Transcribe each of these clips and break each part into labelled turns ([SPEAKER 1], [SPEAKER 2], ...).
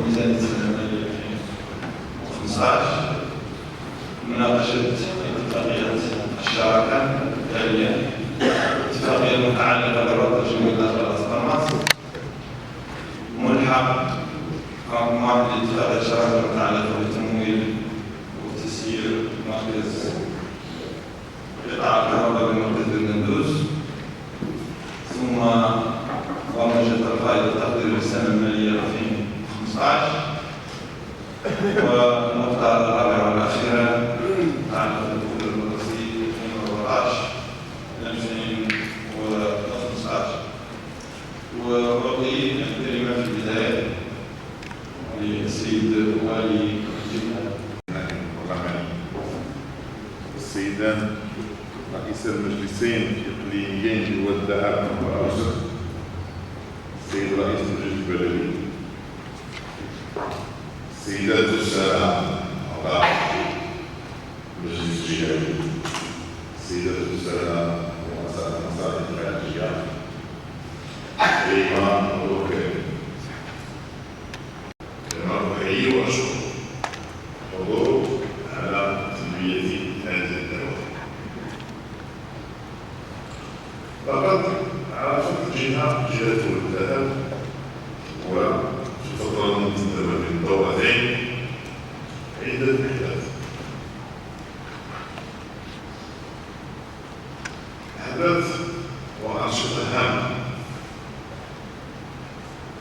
[SPEAKER 1] ميزانية السنة المالية 2015 مناقشة اتفاقية الشراكة التالية: اتفاقية المتعلقة بالربط الجمهوري داخل أسطر مصر، ملحق رقم 1 لاتفاقية الشراكة المتعلقة بالتمويل وتسيير مركز قطاع الكهرباء بمركز الندوس، ثم برمجة الفائدة التقدير للسنة المالية 2015، والنقطة الرابعة والأخيرة تتعلق بالدخول المدرسي 2014-2015. وأعطي الكلمة في البداية للسيد والي الجهة
[SPEAKER 2] السيدان رئيس المجلسين الإقليميين والذهب والأوسط، السيد رئيس المجلس البلدي، السيدات والسادة أعضاء المجلس الجهوي، السيدات والسادة رؤساء المصالح الخارجية، الإمام والوكلاء، كما أحيي وأشكر حضور على تلبية هذه الدعوة. لقد عرفت جهة الذهب وفي الفترة المنتدبة بين الدورتين عدة أحداث وأنشطة هامة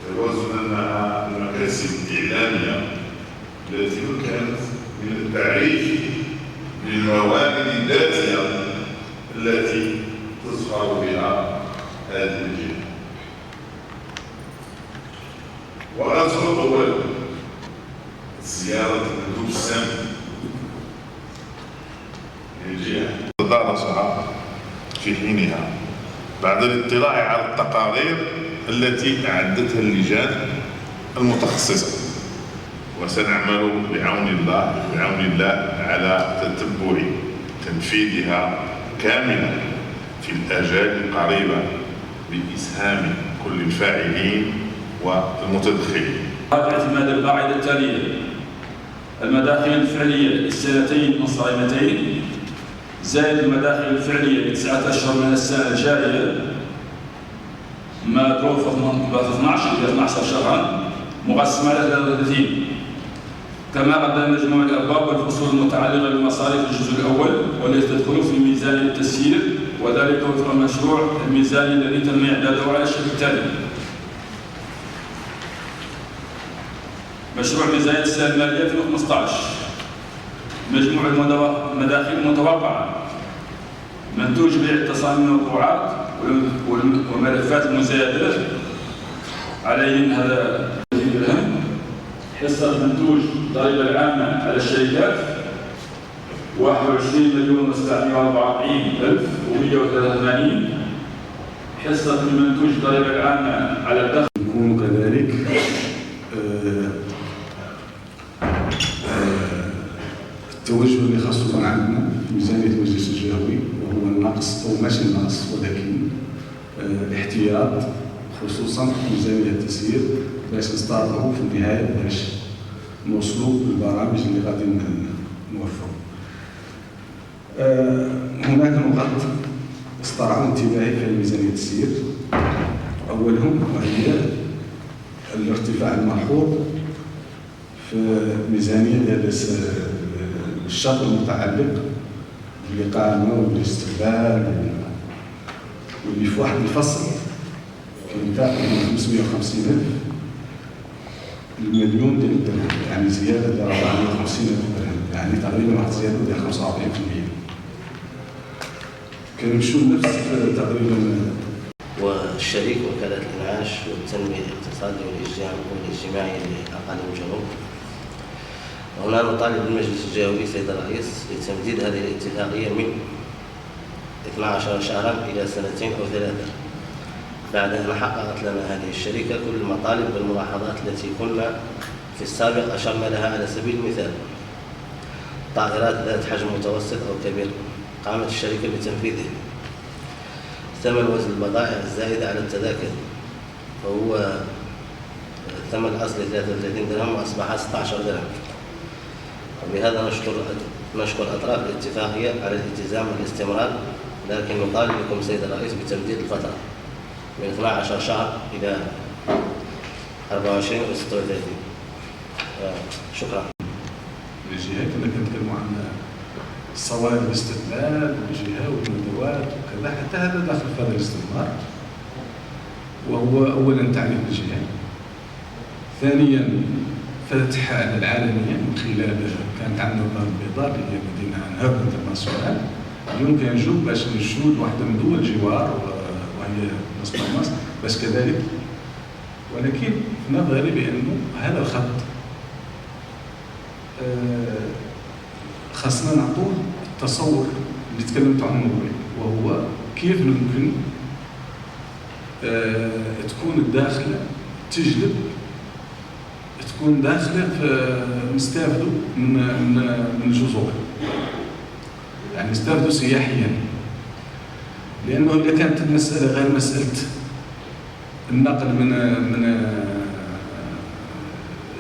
[SPEAKER 2] توازنا مع المكاسب الإعلامية التي مكنت من التعريف بالموارد الذاتية التي تظهر بها هذه الجهة. وأذكر أولا زيارة الندوب السامي للجهة، تدارسها في حينها بعد الاطلاع على التقارير التي أعدتها اللجان المتخصصة، وسنعمل بعون الله على تتبع تنفيذها كاملا في الآجال القريبة بإسهام كل الفاعلين والمتدخلين.
[SPEAKER 3] اعتماد القاعدة التالية: المداخل الفعلية للسنتين المنصرمتين زائد المداخل الفعلية ل9 أشهر من السنة الجارية مضروب في 12 شهرا مقسم على 33، كما قدم مجموع الأبواب والفصول المتعلقة بالمصاريف الجزء الأول والتي تدخل في ميزانية التسيير، وذلك وفق المشروع الميزاني الذي تم إعداده على الشكل التالي: مشروع ميزانية السنة المالية 2015 مجموع المداخل المتوقعة: منتوج بيع التصاميم والمطبوعات وملفات المزايدات عليهم هذا الدرهم، حصة منتوج الضريبة العامة على الشركات 21,744,183، حصة المنتوج الضريبة العامة على الدخل
[SPEAKER 4] يكون كذلك التوجه اللي خاص يكون عندنا في ميزانية المجلس الجهوي، وهو النقص أو ماشي النقص ولكن الاحتياط، خصوصا في ميزانية التسيير، باش نستعرضوا في النهاية باش نوصلوا للبرامج اللي غادي نوفروا. هناك نقاط استرعوا انتباهي في ميزانية التسيير. أولهم وهي الارتفاع الملحوظ في ميزانية ديال الشرط المتعلق بالإقامة والاستقبال، واللي في واحد الفصل كاين تقريبا 550,000 المليون ديال الدرهم، يعني زيادة ديال 450,000 درهم، يعني تقريبا واحد الزيادة ديال 45%. كنمشيو لنفس تقريبا.
[SPEAKER 5] والشريك وكالة الإنعاش والتنمية الاقتصادية والاجتماعي لأقاليم الجنوب. وهنا نطالب المجلس الجهوي سيد الرئيس بتمديد هذه الاتفاقية من 12 شهرا إلى 2 أو 3 بعد أن حققت لنا هذه الشركة كل المطالب والملاحظات التي كنا في السابق أشرنا لها. على سبيل المثال: طائرات ذات حجم متوسط أو كبير قامت الشركة بتنفيذه. ثمن وزن البضائع الزائدة على التذاكر، فهو الثمن الأصلي 33 درهم وأصبح 16 درهم. وبهذا نشكر أطراف الاتفاقية على الالتزام والاستمرار، لكن نطالب بكم سيد الرئيس بتمديد الفترة من 12 شهر إلى 24 و 36. شكرا.
[SPEAKER 4] الجهات اللي كنتكلموا عن الصواريخ الاستثمار والجهات والندوات وكذا، حتى هذا داخل في هذا الاستثمار، وهو اولا تعريف الجهات، ثانيا فتحها العالميا من خلال كانت عندنا الدار البيضاء اللي هي مدينه هاب انترناسيونال، اليوم كنجو باش نشود واحده من دول الجوار وهي لاس بالماس باش كذلك. ولكن في نظري بانه هذا الخط خاصنا نعطوه التصور اللي تكلمت عنه، وهو كيف ممكن تكون الداخله تجلب، تكون داخله نستافدوا من الجزر، يعني نستافدوا سياحيا. لانه اذا كانت المساله غير مساله النقل من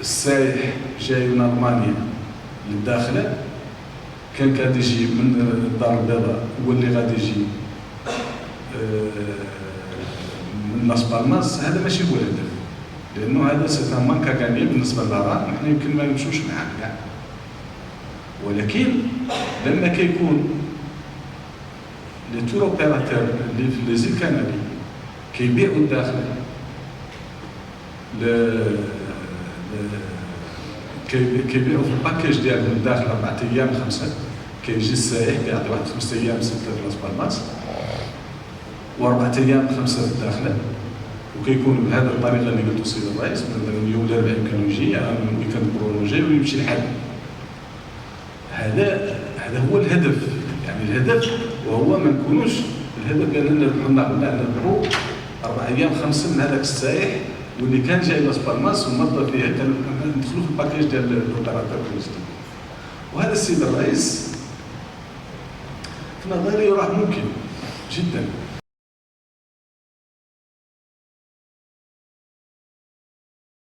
[SPEAKER 4] السائح جاي من المانيا للداخله، كان غادي يجي من الدار البيضاء واللي غادي يجي من لاس بالماس، هذا ماشي هو الهدف، لانه هذا سيتان مانكا كامل بالنسبه للآراء، نحن يمكن ما نمشوش معاه كاع. ولكن لما كيكون لي تور اوبيراتور اللي في لي زيل كانالي كيبيعوا الداخله كيبيعوا في الباكيج ديالهم الداخل 4 ايام 5، كيجي السائح كيعطي واحد 5 ايام 6 في لاس بالماس و4 ايام 5 في الداخله، وكيكون بهذه الطريقه اللي قلتو السيد الرئيس، مثلا اليوم الاربعاء يمكن يجي ويكند برولونجي ويمشي لحد. هذا هو الهدف، يعني الهدف وهو ما نكونوش الهدف ديالنا نربحوا 4 ايام 5 من هذاك السائح واللي كان جاي لاس بالماس ومضى فيها، كان ندخلوا في الباكيج ديال الاوبيراتور التورستيك. وهذا السيد الرئيس في نظري راه ممكن جدا،